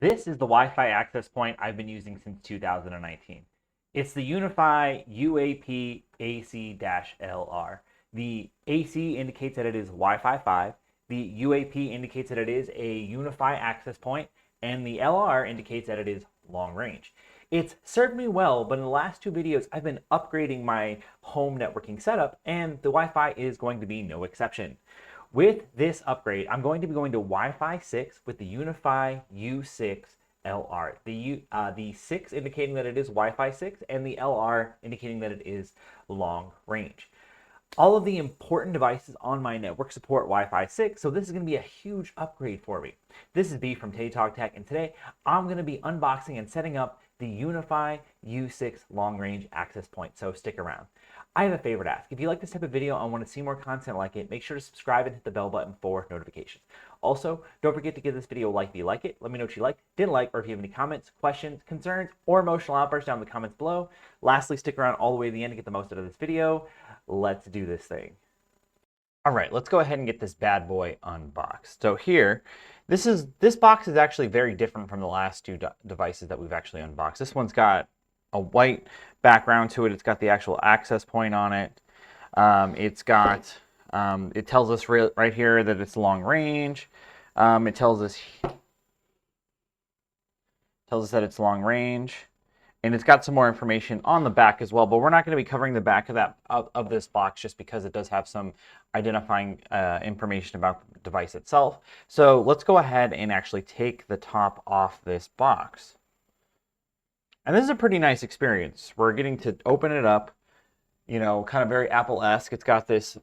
This is the Wi-Fi access point I've been using since 2019. It's the Unifi UAP AC-LR. The AC indicates that it is Wi-Fi 5, the UAP indicates that it is a Unifi access point, and the LR indicates that it is long range. It's served me well, but in the last two videos, I've been upgrading my home networking setup, and the Wi-Fi is going to be no exception. With this upgrade, I'm going to be going to Wi-Fi 6 with the Unifi U6 LR. The 6 indicating that it is Wi-Fi 6 and the LR indicating that it is long range. All of the important devices on my network support Wi-Fi 6, so this is going to be a huge upgrade for me. This is B from Tay Talk Tech, and today I'm going to be unboxing and setting up the Unifi U6 long range access point, so stick around. I have a favor to ask. If you like this type of video and want to see more content like it, make sure to subscribe and hit the bell button for notifications. Also, don't forget to give this video a like if you like it. Let me know what you liked, didn't like, or if you have any comments, questions, concerns, or emotional outbursts down in the comments below. Lastly, stick around all the way to the end to get the most out of this video. Let's do this thing. All right, let's go ahead and get this bad boy unboxed. So here, this box is actually very different from the last two devices that we've actually unboxed. This one's got a white background to it. It's got the actual access point on it. It tells us right here that it's long range. It tells us that it's long range. And it's got some more information on the back as well, but we're not going to be covering the back of this box just because it does have some identifying information about the device itself. So let's go ahead and actually take the top off this box. And this is a pretty nice experience. We're getting to open it up, kind of very Apple-esque. It's got this,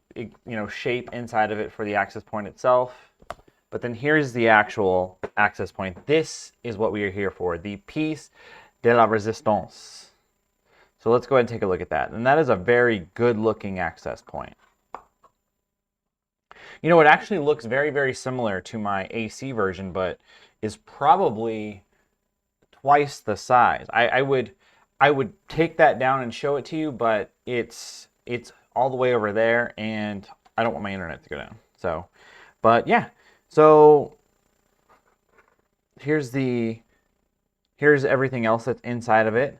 shape inside of it for the access point itself. But then here's the actual access point. This is what we are here for, the piece de la resistance. So let's go ahead and take a look at that. And that is a very good looking access point. It actually looks very, very similar to my AC version, but is probably twice the size. I would take that down and show it to you, but it's all the way over there, and I don't want my internet to go down. So, but yeah. So here's everything else that's inside of it.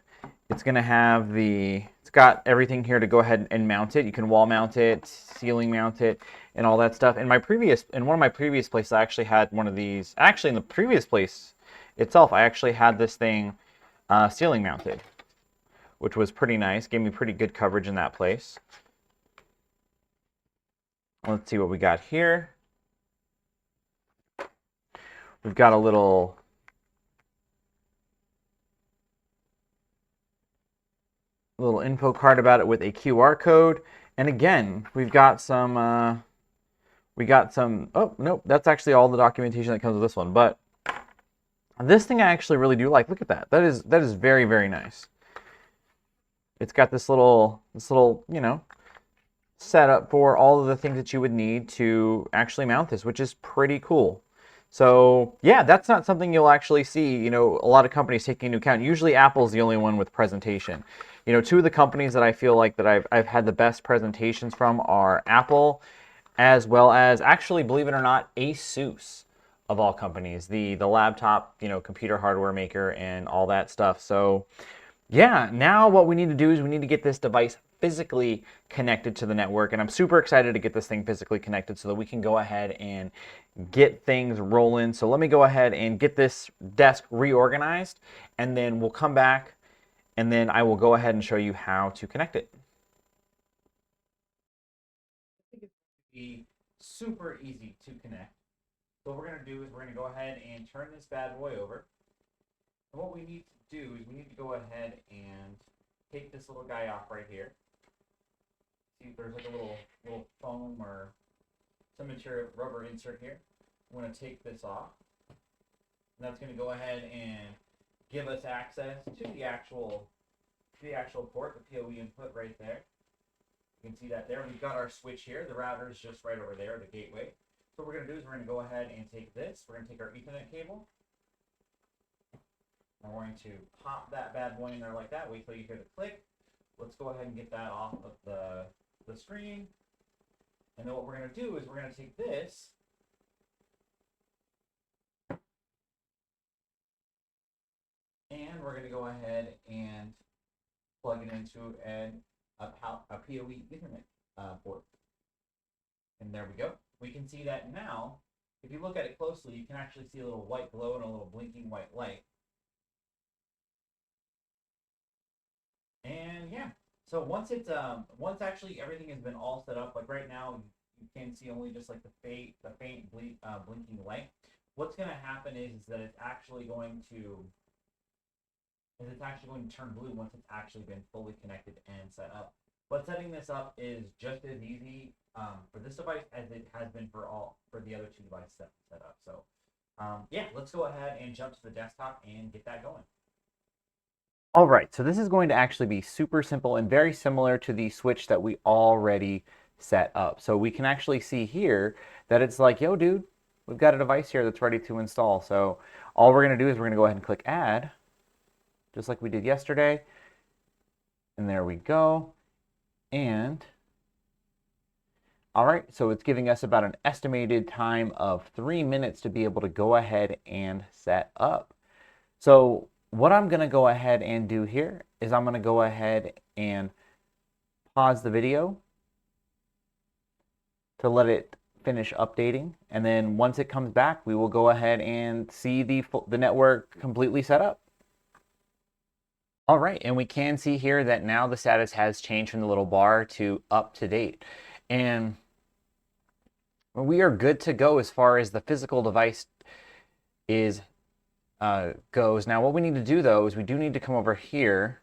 It's going to have it's got everything here to go ahead and mount it. You can wall mount it, ceiling mount it, and all that stuff. In one of my previous places, I actually had one of these. Actually, in the previous place itself, I actually had this thing ceiling mounted, which was pretty nice. Gave me pretty good coverage in that place. Let's see what we got here. We've got a little info card about it with a QR code. And again, we've got some, oh, nope, that's actually all the documentation that comes with this one. But this thing I actually really do like. Look at that. That is very, very nice. It's got this little, setup for all of the things that you would need to actually mount this, which is pretty cool. So yeah, that's not something you'll actually see, a lot of companies taking into account. Usually Apple's the only one with presentation. Two of the companies that I feel like that I've had the best presentations from are Apple, as well as, actually, believe it or not, ASUS, of all companies, the laptop, computer hardware maker and all that stuff. So yeah, now what we need to do is we need to get this device physically connected to the network, and I'm super excited to get this thing physically connected so that we can go ahead and get things rolling. So let me go ahead and get this desk reorganized, and then we'll come back, and then I will go ahead and show you how to connect it. I think it's going to be super easy to connect. So what we're going to do is we're going to go ahead and turn this bad boy over. And what we need to do is we need to go ahead and take this little guy off right here. See, there's like a little foam or some material, rubber insert here. I'm going to take this off. And that's going to go ahead and give us access to the actual port, the PoE input right there. You can see that there. We've got our switch here. The router is just right over there, the gateway. So what we're going to do is we're going to go ahead and take this. We're going to take our Ethernet cable. I'm going to pop that bad boy in there like that. Wait till you hear the click. Let's go ahead and get that off of the screen. And then what we're going to do is we're going to take this we're going to go ahead and plug it into a PoE Ethernet port. And there we go. We can see that now. If you look at it closely, you can actually see a little white glow and a little blinking white light. And yeah, so once actually everything has been all set up, like right now, you can see only just like the faint blinking light. What's going to happen is that it's actually going to turn blue once it's actually been fully connected and set up. But setting this up is just as easy for this device as it has been for the other two devices set up. So yeah, let's go ahead and jump to the desktop and get that going. All right, so this is going to actually be super simple and very similar to the switch that we already set up. So we can actually see here that it's like, yo, dude, we've got a device here that's ready to install. So all we're going to do is we're going to go ahead and click add, just like we did yesterday. And there we go. And all right, so it's giving us about an estimated time of 3 minutes to be able to go ahead and set up. So what I'm going to go ahead and do here is I'm going to go ahead and pause the video to let it finish updating. And then once it comes back, we will go ahead and see the network completely set up. All right, and we can see here that now the status has changed from the little bar to up to date. And we are good to go as far as the physical device goes. Now what we need to do though is we do need to come over here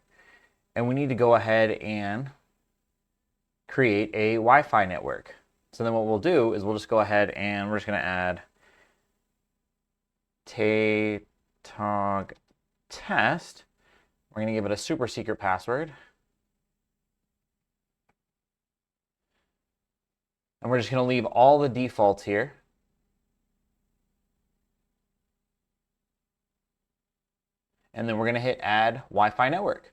and we need to go ahead and create a Wi-Fi network. So then what we'll do is we'll just go ahead and we're just going to add TATOG test. We're going to give it a super secret password. And we're just going to leave all the defaults here. And then we're going to hit add Wi-Fi network.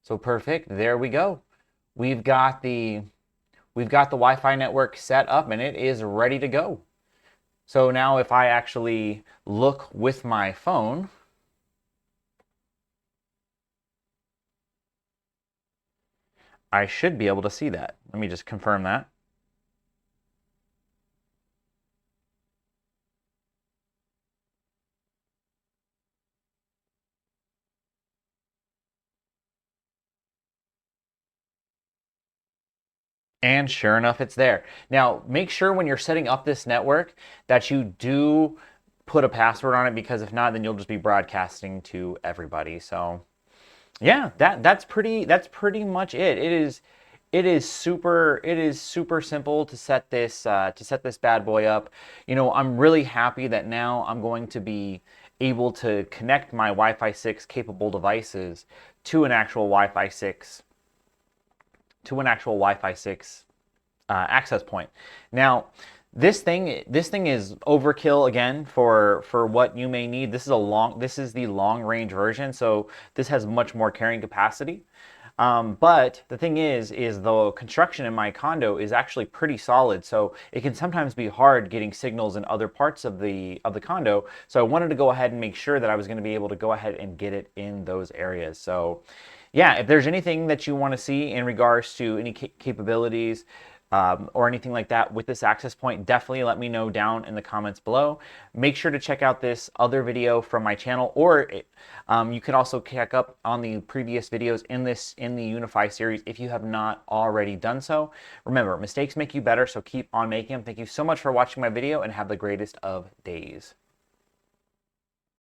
So perfect, there we go. We've got the Wi-Fi network set up and it is ready to go. So now if I actually look with my phone, I should be able to see that. Let me just confirm that. And sure enough, it's there. Now, make sure when you're setting up this network that you do put a password on it, because if not, then you'll just be broadcasting to everybody. So yeah, that's pretty much it. It is super simple to set this bad boy up. You know, I'm really happy that now I'm going to be able to connect my Wi-Fi 6 capable devices to an actual Wi-Fi 6 access point. Now, this thing is overkill again for what you may need. This is the long range version, so this has much more carrying capacity. But the thing is the construction in my condo is actually pretty solid, so it can sometimes be hard getting signals in other parts of the condo. So I wanted to go ahead and make sure that I was going to be able to go ahead and get it in those areas. So yeah, if there's anything that you want to see in regards to any capabilities or anything like that with this access point, definitely let me know down in the comments below. Make sure to check out this other video from my channel, or you can also check up on the previous videos in the Unifi series if you have not already done so. Remember, mistakes make you better, so keep on making them. Thank you so much for watching my video and have the greatest of days.